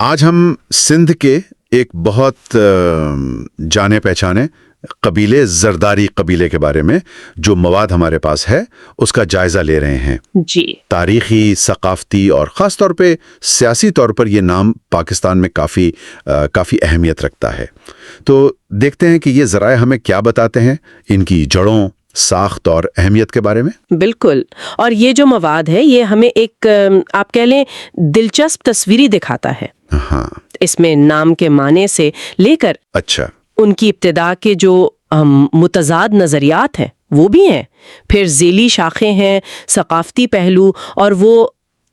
آج ہم سندھ کے ایک بہت جانے پہچانے قبیلے زرداری قبیلے کے بارے میں جو مواد ہمارے پاس ہے اس کا جائزہ لے رہے ہیں۔ جی تاریخی، ثقافتی اور خاص طور پہ سیاسی طور پر یہ نام پاکستان میں کافی اہمیت رکھتا ہے۔ تو دیکھتے ہیں کہ یہ ذرائع ہمیں کیا بتاتے ہیں ان کی جڑوں، ساخت اور اہمیت کے بارے میں۔ بالکل، اور یہ جو مواد ہے یہ ہمیں ایک آپ کہہ لیں دلچسپ تصویری دکھاتا ہے۔ ہاں، اس میں نام کے معنی سے لے کر اچھا، ان کی ابتدا کے جو متضاد نظریات ہیں وہ بھی ہیں، پھر ذیلی شاخیں ہیں، ثقافتی پہلو اور وہ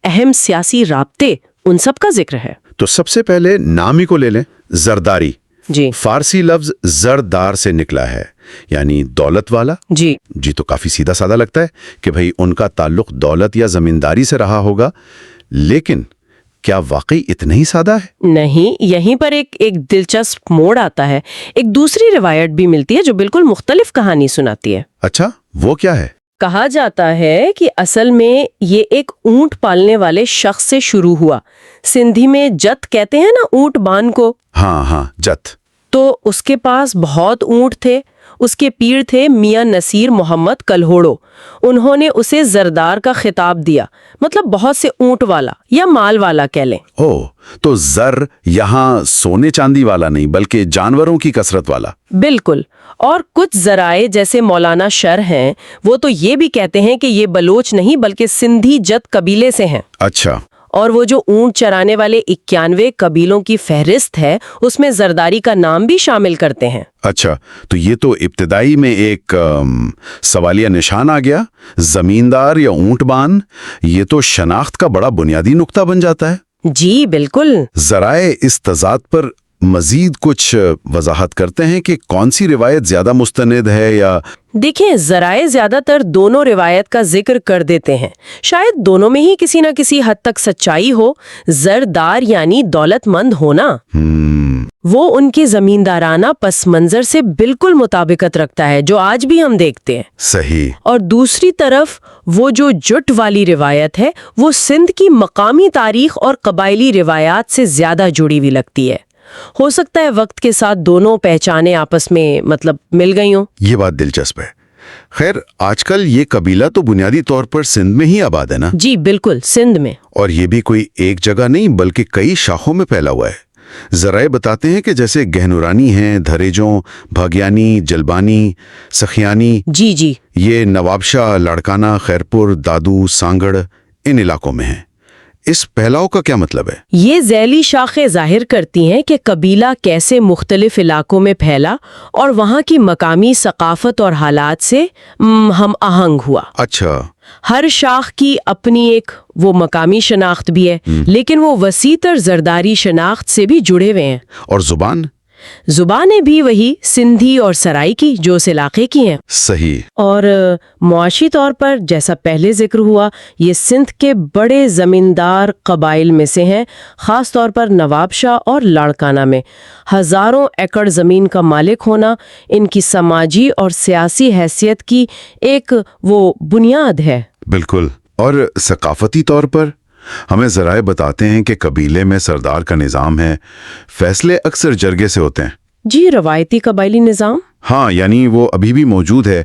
اہم سیاسی رابطے، ان سب کا ذکر ہے۔ تو سب سے پہلے نام ہی کو لے لیں، زرداری۔ جی فارسی لفظ زردار سے نکلا ہے، یعنی دولت والا۔ جی تو کافی سیدھا سادہ لگتا ہے کہ بھئی ان کا تعلق دولت یا زمینداری سے رہا ہوگا، لیکن کیا واقعی اتنا ہی سادہ ہے؟ نہیں، یہیں پر ایک دلچسپ موڑ آتا ہے۔ ایک دوسری روایت بھی ملتی ہے جو بالکل مختلف کہانی سناتی ہے۔ اچھا، وہ کیا ہے؟ کہا جاتا ہے کہ اصل میں یہ ایک اونٹ پالنے والے شخص سے شروع ہوا۔ سندھی میں جت کہتے ہیں نا اونٹ بان کو۔ ہاں، جت۔ تو اس کے پاس بہت اونٹ تھے۔ اس کے پیر تھے میاں نصیر محمد کلہوڑو۔ انہوں نے اسے زردار کا خطاب دیا، مطلب بہت سے اونٹ والا یا مال والا کہہ لیں۔ تو زر یہاں سونے چاندی والا نہیں بلکہ جانوروں کی کثرت والا۔ بالکل، اور کچھ ذرائع جیسے مولانا شر ہیں وہ تو یہ بھی کہتے ہیں کہ یہ بلوچ نہیں بلکہ سندھی جت قبیلے سے ہیں۔ اچھا، اور وہ جو اونٹ چرانے والے 91 قبیلوں کی فہرست ہے اس میں زرداری کا نام بھی شامل کرتے ہیں۔ اچھا، تو یہ تو ابتدائی میں ایک سوالیہ نشان آ گیا، زمیندار یا اونٹ بان، یہ تو شناخت کا بڑا بنیادی نقطہ بن جاتا ہے۔ جی بالکل۔ ذرائع اس تضاد پر مزید کچھ وضاحت کرتے ہیں کہ کون سی روایت زیادہ مستند ہے یا؟ دیکھیں، ذرائع زیادہ تر دونوں روایت کا ذکر کر دیتے ہیں، شاید دونوں میں ہی کسی نہ کسی حد تک سچائی ہو۔ زردار یعنی دولت مند ہونا، وہ ان کے زمیندارانہ پس منظر سے بالکل مطابقت رکھتا ہے جو آج بھی ہم دیکھتے ہیں۔ صحیح۔ اور دوسری طرف وہ جو جٹ والی روایت ہے وہ سندھ کی مقامی تاریخ اور قبائلی روایات سے زیادہ جڑی ہوئی لگتی ہے۔ ہو سکتا ہے وقت کے ساتھ دونوں پہچانے آپس میں مل گئی ہوں۔ یہ بات دلچسپ ہے۔ خیر، آج کل یہ قبیلہ تو بنیادی طور پر سندھ میں ہی آباد ہے نا؟ جی بالکل، سندھ میں۔ اور یہ بھی کوئی ایک جگہ نہیں بلکہ کئی شاخوں میں پھیلا ہوا ہے۔ ذرائع بتاتے ہیں کہ جیسے گہنورانی ہیں، دھریجوں، بھاگیانی، جلبانی، سخیانی، جی یہ نواب شاہ، لاڑکانہ، خیرپور، دادو، سانگڑ ان علاقوں میں ہیں۔ اس پھیلاؤ کا کیا مطلب ہے؟ یہ ذیلی شاخیں ظاہر کرتی ہیں کہ قبیلہ کیسے مختلف علاقوں میں پھیلا اور وہاں کی مقامی ثقافت اور حالات سے ہم آہنگ ہوا۔ اچھا، ہر شاخ کی اپنی ایک وہ مقامی شناخت بھی ہے، لیکن وہ وسیع تر زرداری شناخت سے بھی جڑے ہوئے ہیں۔ اور زبانیں بھی وہی سندھی اور سرائی کی جو اس علاقے کی ہیں۔ صحیح۔ اور معاشی طور پر جیسا پہلے ذکر ہوا، یہ سندھ کے بڑے زمیندار قبائل میں سے ہیں، خاص طور پر نواب شاہ اور لاڑکانہ میں ہزاروں ایکڑ زمین کا مالک ہونا ان کی سماجی اور سیاسی حیثیت کی ایک وہ بنیاد ہے۔ بالکل۔ اور ثقافتی طور پر ہمیں ذرائع بتاتے ہیں کہ قبیلے میں سردار کا نظام ہے، فیصلے اکثر جرگے سے ہوتے ہیں۔ جی، روایتی قبائلی نظام۔ ہاں، یعنی وہ ابھی بھی موجود ہے۔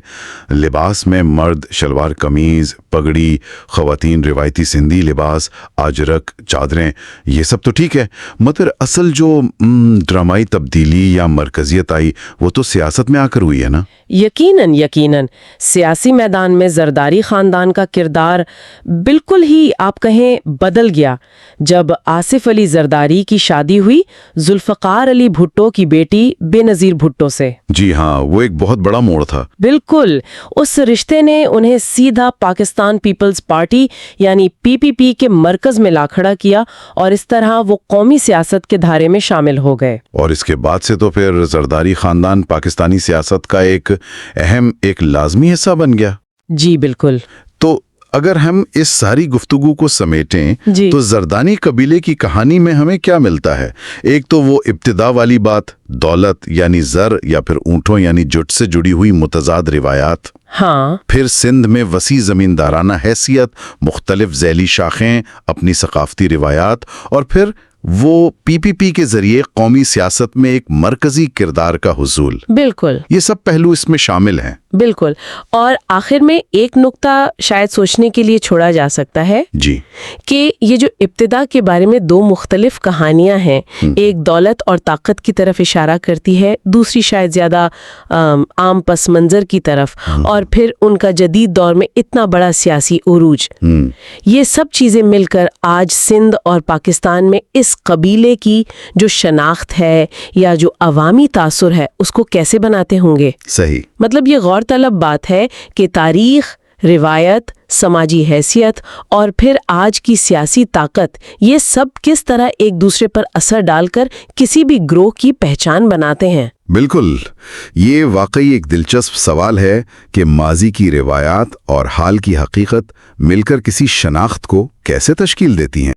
لباس میں مرد شلوار قمیض، پگڑی، خواتین روایتی سندھی لباس، آجرک، چادریں، یہ سب تو ٹھیک ہے، مگر اصل جو ڈرامائی تبدیلی یا مرکزیت آئی وہ تو سیاست میں آ کر ہوئی ہے نا؟ یقیناً سیاسی میدان میں زرداری خاندان کا کردار بالکل ہی آپ کہیں بدل گیا جب آصف علی زرداری کی شادی ہوئی ذوالفقار علی بھٹو کی بیٹی بے نظیر بھٹو سے۔ جی ہاں، وہ ایک بہت بڑا موڑ تھا۔ بالکل، اس رشتے نے انہیں سیدھا پاکستان پیپلز پارٹی یعنی PPP کے مرکز میں لا کھڑا کیا اور اس طرح وہ قومی سیاست کے دھارے میں شامل ہو گئے۔ اور اس کے بعد سے تو پھر زرداری خاندان پاکستانی سیاست کا ایک لازمی حصہ بن گیا۔ جی بالکل۔ تو اگر ہم اس ساری گفتگو کو سمیٹیں تو زردانی قبیلے کی کہانی میں ہمیں کیا ملتا ہے؟ ایک تو وہ ابتدا والی بات، دولت یعنی زر یا پھر اونٹوں یعنی جٹ سے جڑی ہوئی متضاد روایات، ہاں، پھر سندھ میں وسیع زمیندارانہ حیثیت، مختلف ذیلی شاخیں، اپنی ثقافتی روایات، اور پھر وہ پی پی پی کے ذریعے قومی سیاست میں ایک مرکزی کردار کا حصول، بالکل یہ سب پہلو اس میں شامل ہیں۔ بالکل۔ اور آخر میں ایک نقطہ شاید سوچنے کے لیے چھوڑا جا سکتا ہے جی، کہ یہ جو ابتدا کے بارے میں دو مختلف کہانیاں ہیں، ایک دولت اور طاقت کی طرف اشارہ کرتی ہے، دوسری شاید زیادہ عام پس منظر کی طرف، اور پھر ان کا جدید دور میں اتنا بڑا سیاسی عروج، یہ سب چیزیں مل کر آج سندھ اور پاکستان میں اس قبیلے کی جو شناخت ہے یا جو عوامی تاثر ہے اس کو کیسے بناتے ہوں گے۔ صحیح۔ مطلب یہ غور طلب بات ہے کہ تاریخ، روایت، سماجی حیثیت اور پھر آج کی سیاسی طاقت، یہ سب کس طرح ایک دوسرے پر اثر ڈال کر کسی بھی گروہ کی پہچان بناتے ہیں۔ بالکل، یہ واقعی ایک دلچسپ سوال ہے کہ ماضی کی روایات اور حال کی حقیقت مل کر کسی شناخت کو کیسے تشکیل دیتی ہیں۔